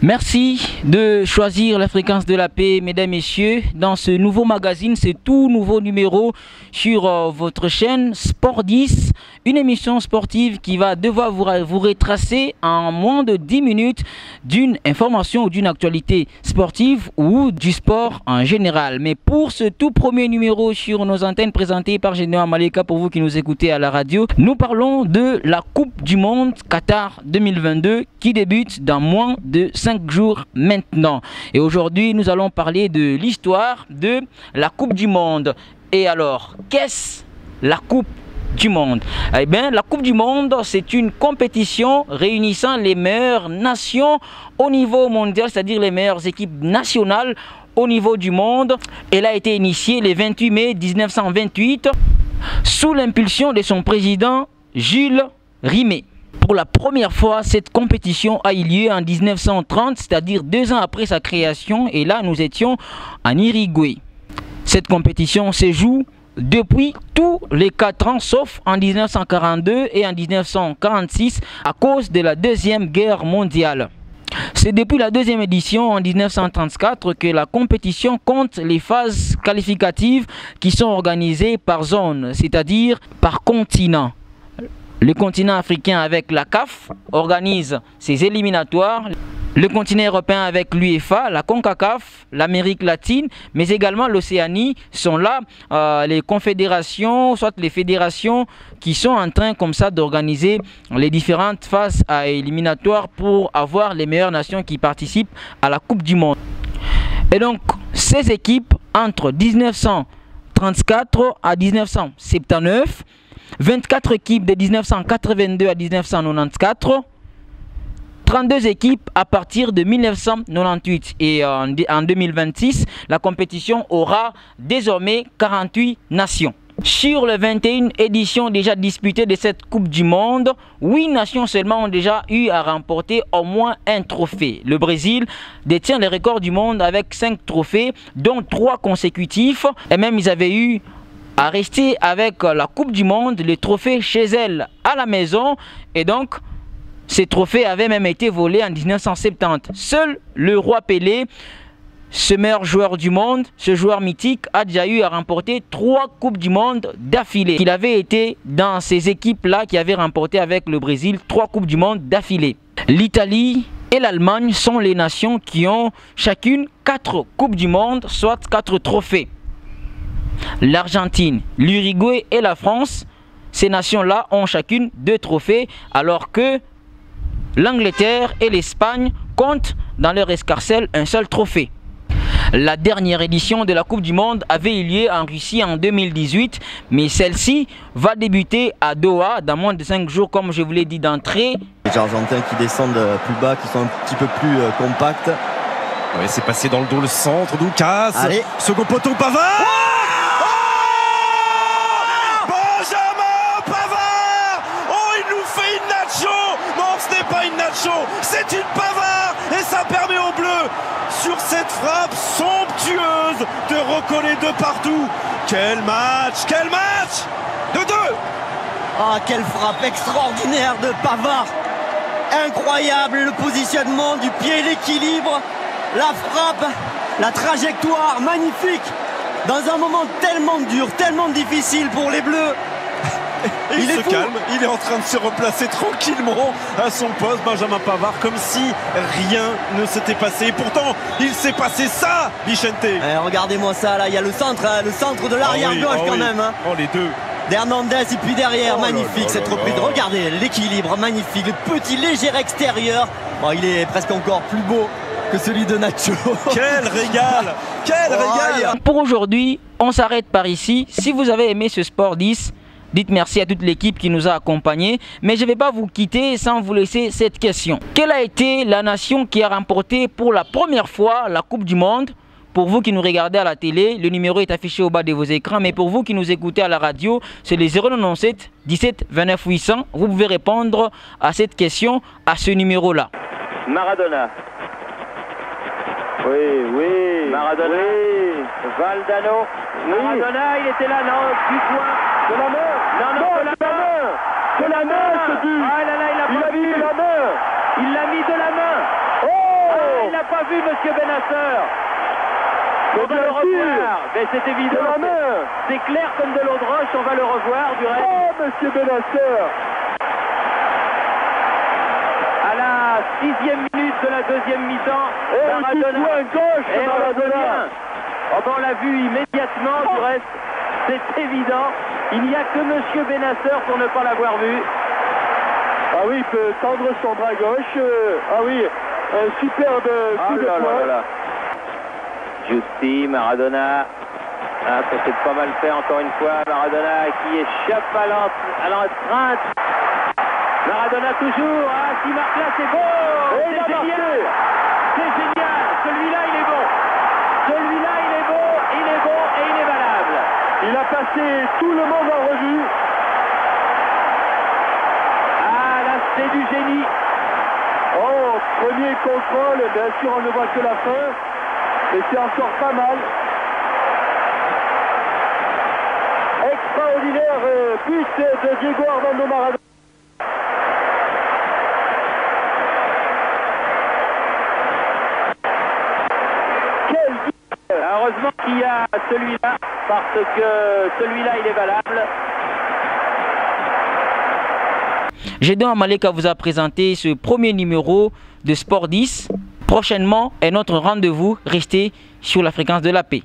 Merci de choisir la fréquence de la paix, mesdames, messieurs, dans ce nouveau magazine, ce tout nouveau numéro sur votre chaîne Sport 10, une émission sportive qui va devoir vous retracer en moins de 10 minutes d'une information ou d'une actualité sportive ou du sport en général. Mais pour ce tout premier numéro sur nos antennes présenté par Général Maleka, pour vous qui nous écoutez à la radio, nous parlons de la Coupe du Monde Qatar 2022 qui débute dans moins de 5 jours maintenant. Et aujourd'hui, nous allons parler de l'histoire de la Coupe du Monde. Et alors, qu'est-ce la Coupe du Monde? Eh bien, la Coupe du Monde, c'est une compétition réunissant les meilleures nations au niveau mondial, c'est-à-dire les meilleures équipes nationales au niveau du monde. Elle a été initiée le 28 mai 1928 sous l'impulsion de son président Jules Rimet. Pour la première fois, cette compétition a eu lieu en 1930, c'est-à-dire 2 ans après sa création, et là nous étions en Uruguay. Cette compétition se joue depuis tous les 4 ans, sauf en 1942 et en 1946 à cause de la Deuxième Guerre mondiale. C'est depuis la deuxième édition en 1934 que la compétition compte les phases qualificatives qui sont organisées par zone, c'est-à-dire par continent. Le continent africain avec la CAF organise ses éliminatoires. Le continent européen avec l'UEFA, la CONCACAF, l'Amérique latine, mais également l'Océanie sont là, les confédérations, soit les fédérations qui sont en train comme ça d'organiser les différentes phases éliminatoires pour avoir les meilleures nations qui participent à la Coupe du Monde. Et donc, ces équipes, entre 1934 à 1979, 24 équipes de 1982 à 1994, 32 équipes à partir de 1998 et en 2026, la compétition aura désormais 48 nations. Sur les 21 éditions déjà disputées de cette Coupe du Monde, 8 nations seulement ont déjà eu à remporter au moins un trophée. Le Brésil détient le record du monde avec 5 trophées, dont 3 consécutifs, et même ils avaient eu à rester avec la Coupe du Monde, les trophées chez elle à la maison, et donc ces trophées avaient même été volés en 1970. Seul le roi Pelé, ce meilleur joueur du monde, ce joueur mythique, a déjà eu à remporter 3 Coupes du Monde d'affilée. Il avait été dans ces équipes-là qui avaient remporté avec le Brésil 3 Coupes du Monde d'affilée. L'Italie et l'Allemagne sont les nations qui ont chacune 4 Coupes du Monde, soit 4 trophées. L'Argentine, l'Uruguay et la France, ces nations-là ont chacune 2 trophées, alors que l'Angleterre et l'Espagne comptent dans leur escarcelle un seul trophée. La dernière édition de la Coupe du Monde avait eu lieu en Russie en 2018, mais celle-ci va débuter à Doha dans moins de 5 jours, comme je vous l'ai dit d'entrée. Les Argentins qui descendent plus bas, qui sont un petit peu plus compacts. Oui, c'est passé dans le dos, le centre, Doukas. Allez. Second poteau, Pavard. C'est une Pavard et ça permet aux Bleus, sur cette frappe somptueuse, de recoller de partout. Quel match, quel match! 2-2. Ah, quelle frappe extraordinaire de Pavard. Incroyable le positionnement du pied, l'équilibre, la frappe, la trajectoire magnifique dans un moment tellement dur, tellement difficile pour les Bleus. Et il se calme, il est en train de se replacer tranquillement à son poste, Benjamin Pavard, comme si rien ne s'était passé. Et pourtant, il s'est passé ça, Vicente. Regardez-moi ça, là, il y a le centre de l'arrière-gauche quand même. Hein. Oh, les deux. D'Hernandez et puis derrière, magnifique cette reprise. Regardez l'équilibre, magnifique, le petit léger extérieur. Bon, il est presque encore plus beau que celui de Nacho. Quel régal, quel régal. Pour aujourd'hui, on s'arrête par ici. Si vous avez aimé ce Sport 10, dites merci à toute l'équipe qui nous a accompagnés. Mais je ne vais pas vous quitter sans vous laisser cette question. Quelle a été la nation qui a remporté pour la première fois la Coupe du Monde? Pour vous qui nous regardez à la télé, le numéro est affiché au bas de vos écrans. Mais pour vous qui nous écoutez à la radio, c'est le 097 17 29 800. Vous pouvez répondre à cette question à ce numéro-là. Maradona. Oui. Maradona. Oui. Valdano. Maradona, il était là, non, du point. De la main. Non, de la main. De la main, je te dis. Ah là là, il a mis de la main. Il l'a mis de la main. Oh! il n'a pas vu Monsieur Bennacer. On va le revoir. Mais c'est évident. C'est clair comme de l'eau de roche. On va le revoir du reste. Oh, Monsieur Bennacer. À la 6e minute de la deuxième mi-temps, Maradona. Gauche, et Maradona. Oh, ben on l'a vu immédiatement, du reste, c'est évident. Il n'y a que Monsieur Bennacer pour ne pas l'avoir vu. Ah oui, il peut tendre son bras gauche. Ah oui, un superbe coup de poing. Giusti, Maradona. Ah, ça s'est pas mal fait encore une fois. Maradona qui échappe à l'empreinte. Maradona toujours. Ah, s'il marque là, c'est beau. C'est génial. C'est génial. Celui-là, il est bon. Celui-là, il est beau, il est bon et il est valable. Il a passé tout le monde en revue. Ah, là, c'est du génie. Oh, premier contrôle. Bien sûr, on ne voit que la fin. Mais c'est encore pas mal. Extraordinaire but de Diego Armando Maradona. Quel but! Heureusement qu'il y a celui-là, parce que celui-là, il est valable. Gédéon Amaleka vous a présenté ce premier numéro de Sport 10. Prochainement, est notre rendez-vous. Restez sur la fréquence de la paix.